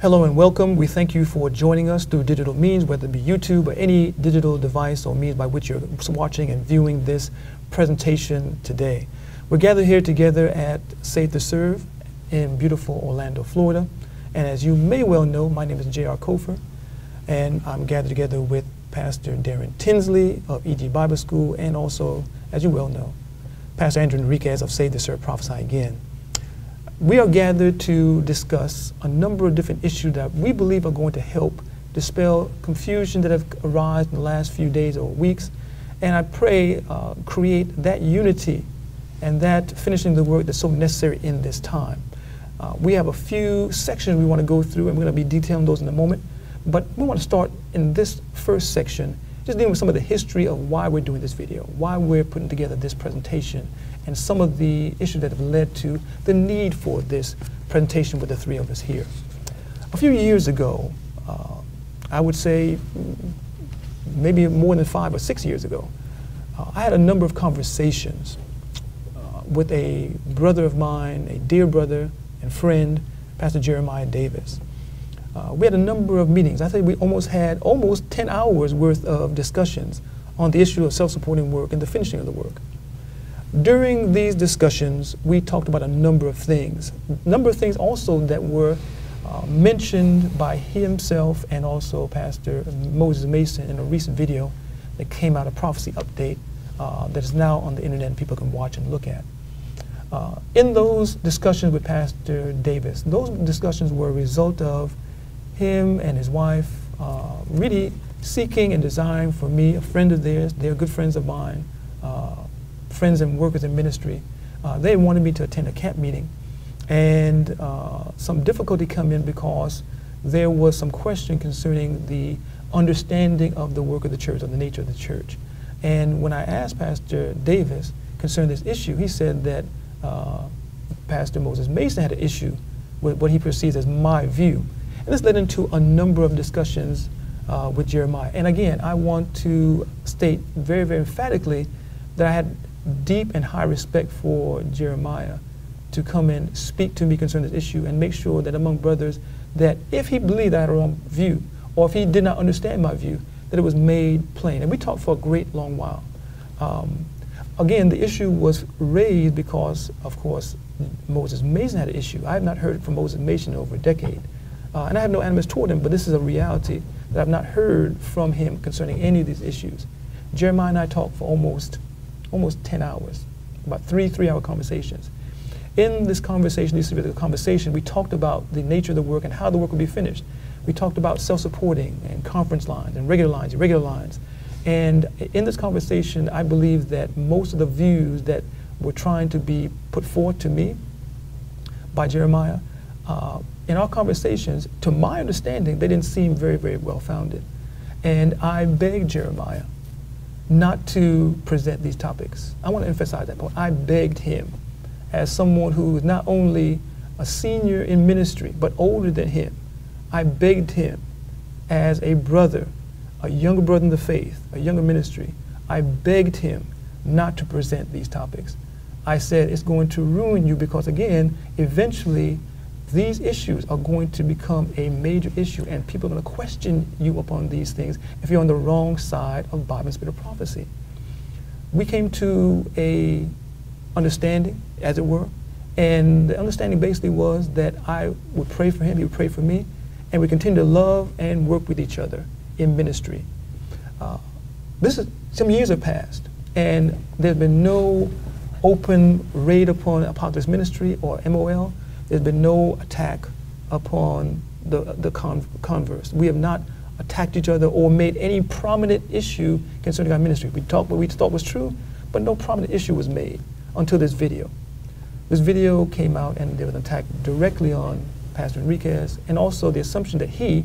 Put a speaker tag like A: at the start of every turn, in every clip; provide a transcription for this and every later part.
A: Hello and welcome. We thank you for joining us through digital means, whether it be YouTube or any digital device or means by which you're watching and viewing this presentation today. We're gathered here together at Save to Serve in beautiful Orlando, Florida. And as you may well know, my name is J.R. Cofer, and I'm gathered together with Pastor Deron Tinsley of EG Bible School, and also, as you well know, Pastor Henriques of Save to Serve Prophesy Again. We are gathered to discuss a number of different issues that we believe are going to help dispel confusion that have arisen in the last few days or weeks, and I pray create that unity and that finishing the work that's so necessary in this time. We have a few sections we want to go through, and we're going to be detailing those in a moment, but we want to start in this first section just dealing with some of the history of why we're doing this video, why we're putting together this presentation, and some of the issues that have led to the need for this presentation with the three of us here. A few years ago, I would say maybe more than 5 or 6 years ago, I had a number of conversations with a brother of mine, a dear brother and friend, Pastor Jeremiah Davis. We had a number of meetings. I think we had almost 10 hours worth of discussions on the issue of self-supporting work and the finishing of the work. During these discussions, we talked about a number of things also that were mentioned by himself and also Pastor Moses Mason in a recent video that came out, a prophecy update that is now on the internet and people can watch and look at. In those discussions with Pastor Davis, those discussions were a result of him and his wife really seeking and desiring for me, a friend of theirs, they're good friends of mine, friends and workers in ministry. They wanted me to attend a camp meeting, and some difficulty come in because there was some question concerning the understanding of the work of the church, or the nature of the church. And when I asked Pastor Davis concerning this issue, he said that Pastor Moses Mason had an issue with what he perceives as my view. And this led into a number of discussions with Jeremiah. And again, I want to state very, very emphatically that I had deep and high respect for Jeremiah to come and speak to me concerning this issue and make sure that among brothers that if he believed I had a wrong view, or if he did not understand my view, that it was made plain. And we talked for a great long while. Again, the issue was raised because, of course, Moses Mason had an issue. I have not heard from Moses Mason in over a decade. And I have no animus toward him, but this is a reality that I've not heard from him concerning any of these issues. Jeremiah and I talked for almost 10 hours, about three-hour conversations. In this conversation, we talked about the nature of the work and how the work would be finished. We talked about self-supporting and conference lines and regular lines, irregular lines. And in this conversation, I believe that most of the views that were trying to be put forth to me by Jeremiah, in our conversations, to my understanding, they didn't seem very, very well-founded. And I begged Jeremiah not to present these topics. I want to emphasize that point. I begged him, as someone who is not only a senior in ministry, but older than him. I begged him as a brother, a younger brother in the faith, a younger ministry. I begged him not to present these topics. I said, it's going to ruin you because, again, eventually, these issues are going to become a major issue, and people are going to question you upon these things if you're on the wrong side of Bible and spirit of prophecy. We came to a understanding, as it were, and the understanding basically was that I would pray for him, he would pray for me, and we continue to love and work with each other in ministry. Some years have passed, and there's been no open raid upon Apostles Ministry or MOL. There's been no attack upon the converse. We have not attacked each other or made any prominent issue concerning our ministry. We talked what we thought was true, but no prominent issue was made until this video. This video came out, and there was an attack directly on Pastor Henriques, and also the assumption that he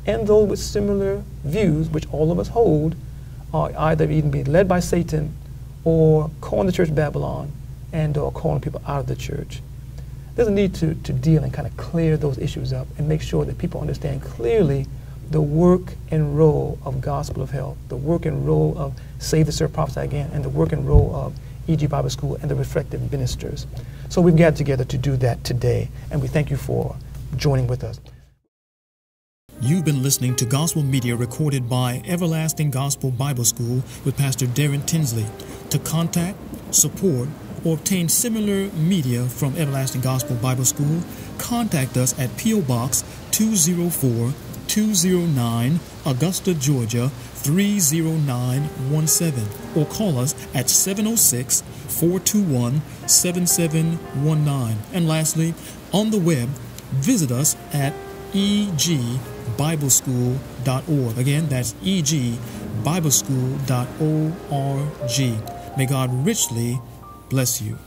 A: and those with similar views, which all of us hold, are either being led by Satan or calling the church Babylon or calling people out of the church. There's a need to deal and kind of clear those issues up and make sure that people understand clearly the work and role of Gospel of Health, the work and role of Save to Serve Prophesy Again, and the work and role of EG Bible School and the reflective ministers. So we've gathered together to do that today, and we thank you for joining with us. You've been listening to gospel media recorded by Everlasting Gospel Bible School with Pastor Deron Tinsley. To contact, support, or obtain similar media from Everlasting Gospel Bible School, contact us at P.O. Box 204-209, Augusta, Georgia 30917, or call us at 706-421-7719. And lastly, on the web, visit us at egbibleschool.org. Again, that's egbibleschool.org. May God richly bless you.